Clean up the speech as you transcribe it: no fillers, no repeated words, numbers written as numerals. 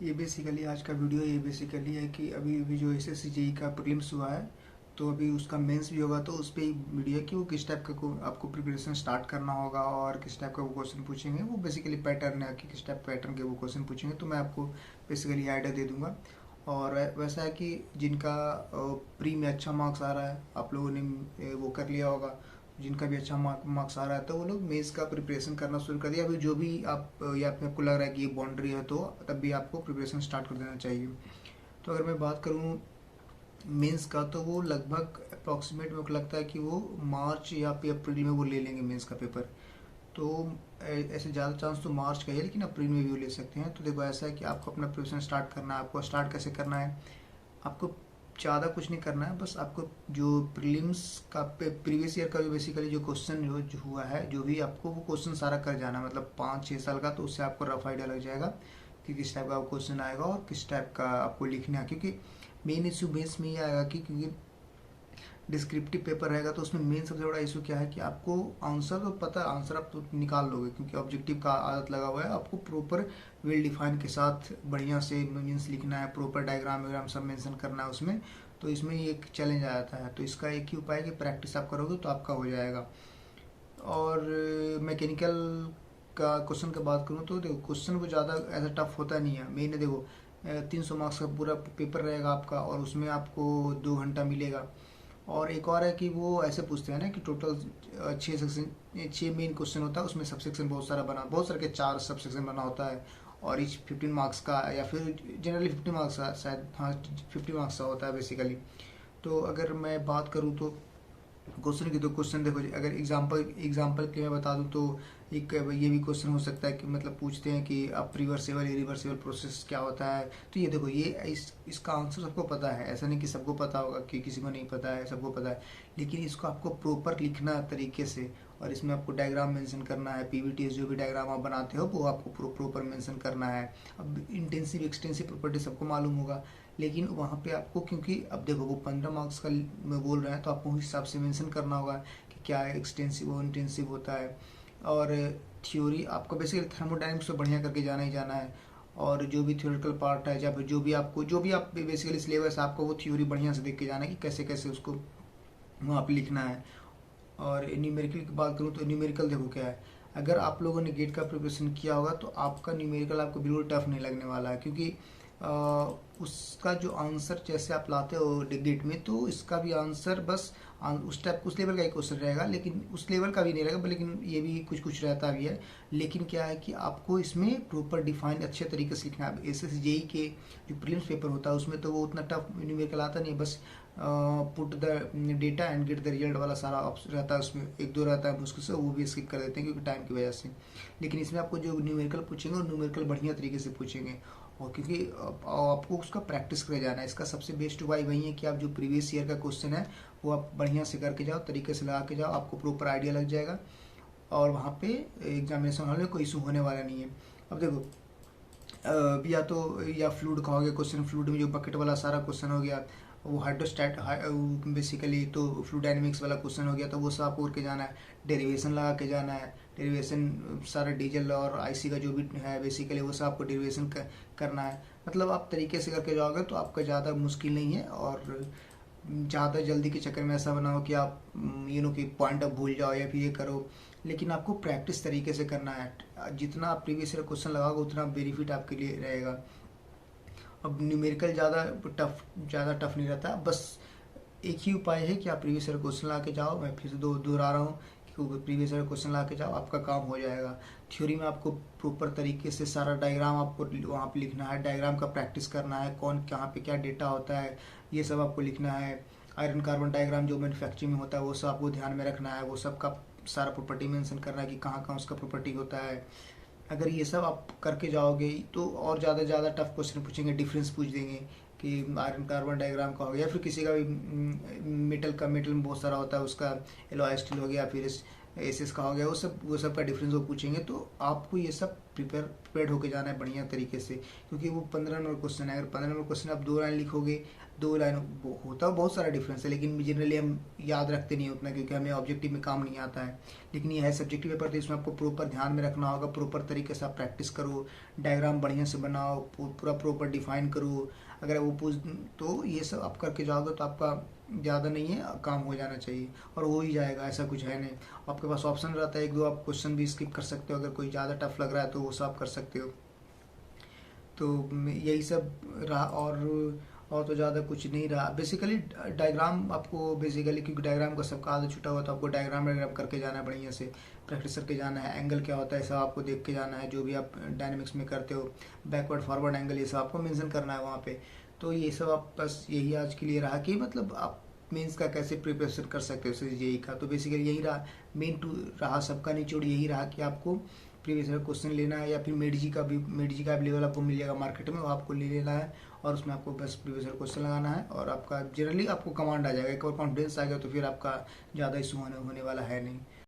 ये बेसिकली आज का वीडियो ये बेसिकली है कि अभी अभी जो एसएससी जेई का प्रीलिम्स हुआ है, तो अभी उसका मेंस भी होगा। तो उस पर वीडियो है कि वो किस टाइप का आपको प्रिपरेशन स्टार्ट करना होगा और किस टाइप का वो क्वेश्चन पूछेंगे। वो बेसिकली पैटर्न है कि किस टाइप पैटर्न के वो क्वेश्चन पूछेंगे, तो मैं आपको बेसिकली आइडिया दे दूंगा। और वैसा है कि जिनका प्री में अच्छा मार्क्स आ रहा है, आप लोगों ने वो कर लिया होगा। जिनका भी अच्छा मार्क्स आ रहा है तो वो लोग मेंस का प्रिपरेशन करना शुरू कर दिया। अभी जो भी आप या फिर आपको लग रहा है कि ये बाउंड्री है, तो तब भी आपको प्रिपरेशन स्टार्ट कर देना चाहिए। तो अगर मैं बात करूँ मेंस का, तो वो लगभग अप्रॉक्सीमेट मेरे को लगता है कि वो मार्च या फिर अप्रैल में वो ले लेंगे मेंस का पेपर। तो ऐसे ज़्यादा चांस तो मार्च का ही है, लेकिन अप्रैल में भी वो ले सकते हैं। तो देखो ऐसा है कि आपको अपना प्रिपरेशन स्टार्ट करना है। आपको स्टार्ट कैसे करना है, आपको ज़्यादा कुछ नहीं करना है। बस आपको जो प्रीलिम्स का प्रीवियस ईयर का जो बेसिकली जो क्वेश्चन जो हुआ है, जो भी आपको वो क्वेश्चन सारा कर जाना है, मतलब 5-6 साल का। तो उससे आपको रफ आइडिया लग जाएगा कि किस टाइप का क्वेश्चन आएगा और किस टाइप का आपको लिखना है। क्योंकि मेन इशू बेस में ये आएगा कि क्योंकि डिस्क्रिप्टिव पेपर रहेगा, तो उसमें मेन सबसे बड़ा इशू क्या है कि आपको आंसर तो पता है, आंसर आप तो निकाल लोगे क्योंकि ऑब्जेक्टिव का आदत लगा हुआ है। आपको प्रॉपर वेल डिफाइन के साथ बढ़िया से मीन्स लिखना है, प्रॉपर डायग्राम वगैरह सब मेंशन करना है उसमें। तो इसमें एक चैलेंज आ जाता है। तो इसका एक ही उपाय है कि प्रैक्टिस आप करोगे तो आपका हो जाएगा। और मैकेनिकल का क्वेश्चन की बात करूँ तो देखो क्वेश्चन वो ज़्यादा ऐसा टफ होता नहीं है। मेन देखो 300 मार्क्स का पूरा पेपर रहेगा आपका, और उसमें आपको 2 घंटा मिलेगा। और एक और है कि वो ऐसे पूछते हैं ना कि टोटल 6 सेक्शन, 6 मेन क्वेश्चन होता है, उसमें सब सेक्शन बहुत सारे के 4 सब सेक्शन बना होता है। और इच 15 मार्क्स का, या फिर जनरली 50 मार्क्स का, शायद हाँ 50 मार्क्स का होता है बेसिकली। तो अगर मैं बात करूँ तो क्वेश्चन की, तो क्वेश्चन देखो अगर एग्जांपल के मैं बता दूं तो एक ये भी क्वेश्चन हो सकता है कि मतलब पूछते हैं कि अब रिवर्सेबल इरिवर्सेबल प्रोसेस क्या होता है। तो ये देखो ये इसका आंसर सबको पता है, ऐसा नहीं कि सबको पता होगा, कि किसी को नहीं पता है, सबको पता है। लेकिन इसको आपको प्रॉपर लिखना तरीके से, और इसमें आपको डायग्राम मेंशन करना है। पीवीटीएस जो भी डायग्राम आप बनाते हो वो आपको प्रॉपर मेंशन करना है। अब इंटेंसिव एक्सटेंसिव प्रॉपर्टी सबको मालूम होगा, लेकिन वहाँ पे आपको, क्योंकि अब देखो वो 15 मार्क्स का में बोल रहे हैं, तो आपको उस हिसाब से मेंशन करना होगा कि क्या एक्सटेंसिव और इंटेंसिव होता है। और थ्योरी आपको बेसिकली थर्मोडायनेमिक्स तो बढ़िया करके जाना ही जाना है। और जो भी थ्योरेटिकल पार्ट है, या फिर जो भी आप बेसिकली सिलेबस आपको वो थ्योरी बढ़िया से देख के जाना है कि कैसे कैसे उसको वहाँ पे लिखना है। और न्यूमेरिकल की बात करूँ तो न्यूमेरिकल देखो क्या है, अगर आप लोगों ने गेट का प्रिपरेशन किया होगा तो आपका न्यूमेरिकल आपको बिल्कुल टफ नहीं लगने वाला है। क्योंकि उसका जो आंसर जैसे आप लाते हो गेट में, तो इसका भी आंसर बस उस टाइप उस लेवल का ही क्वेश्चन रहेगा, लेकिन उस लेवल का भी नहीं रहेगा, लेकिन ये भी कुछ कुछ रहता भी है। लेकिन क्या है कि आपको इसमें प्रॉपर डिफाइन अच्छे तरीके से लिखना है। एस एस जेई के जो प्रीलिम्स पेपर होता है उसमें तो वो उतना टफ न्यूमेरिकल आता नहीं, बस put the data and get the result वाला सारा ऑप्शन रहता है। उसमें एक दो रहता है मुश्किल से, वो भी स्किप कर देते हैं क्योंकि टाइम की वजह से। लेकिन इसमें आपको जो न्यूमेरिकल पूछेंगे वो न्यूमेरिकल बढ़िया तरीके से पूछेंगे। और क्योंकि आपको उसका प्रैक्टिस करे जाना है, इसका सबसे बेस्ट उपाय वही है कि आप जो प्रीवियस ईयर का क्वेश्चन है वो आप बढ़िया से करके जाओ, तरीके से लगा के जाओ, आपको प्रॉपर आइडिया लग जाएगा। और वहाँ पे एग्जामिनेशन हॉल में कोई इशू होने वाला नहीं है। अब देखो या फ्लूइड का हो गया क्वेश्चन, फ्लूइड में जो बकेट वाला सारा क्वेश्चन हो गया, वो हाइड्रोस्टैट बेसिकली तो फ्लूइड डायनेमिक्स वाला क्वेश्चन हो गया, तो वो सब आपको करके जाना है। डेरिवेशन लगा के जाना है। डेरिवेशन सारा डीजल और आईसी का जो भी है बेसिकली वो सब आपको डेरिवेशन करना है। मतलब आप तरीके से करके जाओगे तो आपका ज़्यादा मुश्किल नहीं है। और ज़्यादा जल्दी के चक्कर में ऐसा बनाओ कि आप कि पॉइंट आप भूल जाओ या फिर ये करो। लेकिन आपको प्रैक्टिस तरीके से करना है। जितना आप प्रीवियस ईयर क्वेश्चन लगाओगे उतना बेनिफिट आपके लिए रहेगा। अब न्यूमेरिकल ज़्यादा टफ नहीं रहता। बस एक ही उपाय है कि आप प्रीवियस ईयर क्वेश्चन ला के जाओ। मैं फिर से दोहरा रहा हूँ कि प्रीवियस ईयर क्वेश्चन ला के जाओ, आपका काम हो जाएगा। थ्योरी में आपको प्रॉपर तरीके से सारा डायग्राम आपको वहाँ पे लिखना है, डायग्राम का प्रैक्टिस करना है, कौन कहाँ पे क्या डेटा होता है ये सब आपको लिखना है। आयरन कार्बन डायग्राम जो मैन्युफैक्चरिंग में होता है वो सब आपको ध्यान में रखना है। वो सब का सारा प्रॉपर्टी मेंशन करना है कि कहाँ कहाँ उसका प्रॉपर्टी होता है। अगर ये सब आप करके जाओगे तो और ज़्यादा टफ क्वेश्चन पूछेंगे, डिफरेंस पूछ देंगे कि आयरन कार्बन डायग्राम का हो गया, फिर किसी का भी मेटल में बहुत सारा होता है उसका, एलॉय स्टील हो गया, फिर एसएस का हो गया, वो सब का डिफरेंस वो पूछेंगे। तो आपको ये सब प्रिपेयर्ड होके जाना है बढ़िया तरीके से, क्योंकि वो 15 नंबर क्वेश्चन है। अगर 15 नंबर क्वेश्चन आप 2 लाइन लिखोगे, 2 लाइन होता है, बहुत सारा डिफरेंस है, लेकिन जनरली हम याद रखते नहीं उतना, क्योंकि हमें ऑब्जेक्टिव में काम नहीं आता है। लेकिन ये है सब्जेक्टिव पेपर, तो इसमें आपको प्रॉपर ध्यान में रखना होगा, प्रॉपर तरीके से आप प्रैक्टिस करो, डायग्राम बढ़िया से बनाओ, पूरा प्रॉपर डिफाइन करो। अगर वो पूछ, तो ये सब आप करके जाओगे तो आपका ज़्यादा नहीं है, काम हो जाना चाहिए और हो ही जाएगा, ऐसा कुछ है नहीं। आपके पास ऑप्शन रहता है, एक दो आप क्वेश्चन भी स्किप कर सकते हो, अगर कोई ज़्यादा टफ लग रहा है तो वो सब कर सकते हो। तो यही सब रहा, और तो ज़्यादा कुछ नहीं रहा बेसिकली। डायग्राम आपको बेसिकली, क्योंकि डायग्राम का सबका आदत छुटा हुआ, तो आपको डायग्राम डायग्राम करके जाना है, बढ़िया से प्रैक्टिस करके जाना है। एंगल क्या होता है सब आपको देख के जाना है, जो भी आप डायनेमिक्स में करते हो, बैकवर्ड फॉरवर्ड एंगल ये सब आपको मेंशन करना है वहाँ पे। तो ये सब आप बस यही आज के लिए रहा कि मतलब आप मेंस का कैसे प्रिपरेशन कर सकते हो सीजीई का। तो बेसिकली यही रहा, मेन टू रहा सबका निचोड़ यही रहा कि आपको प्रीवियस ईयर क्वेश्चन लेना है, या फिर मेड जी का भी लेवल आपको मिल जाएगा मार्केट में, वो आपको ले लेना है और उसमें आपको बस प्रीवियस ईयर क्वेश्चन लगाना है और आपका जनरली आपको कमांड आ जाएगा। एक बार कॉन्फिडेंस आ गया तो फिर आपका ज़्यादा इशू होने वाला है नहीं।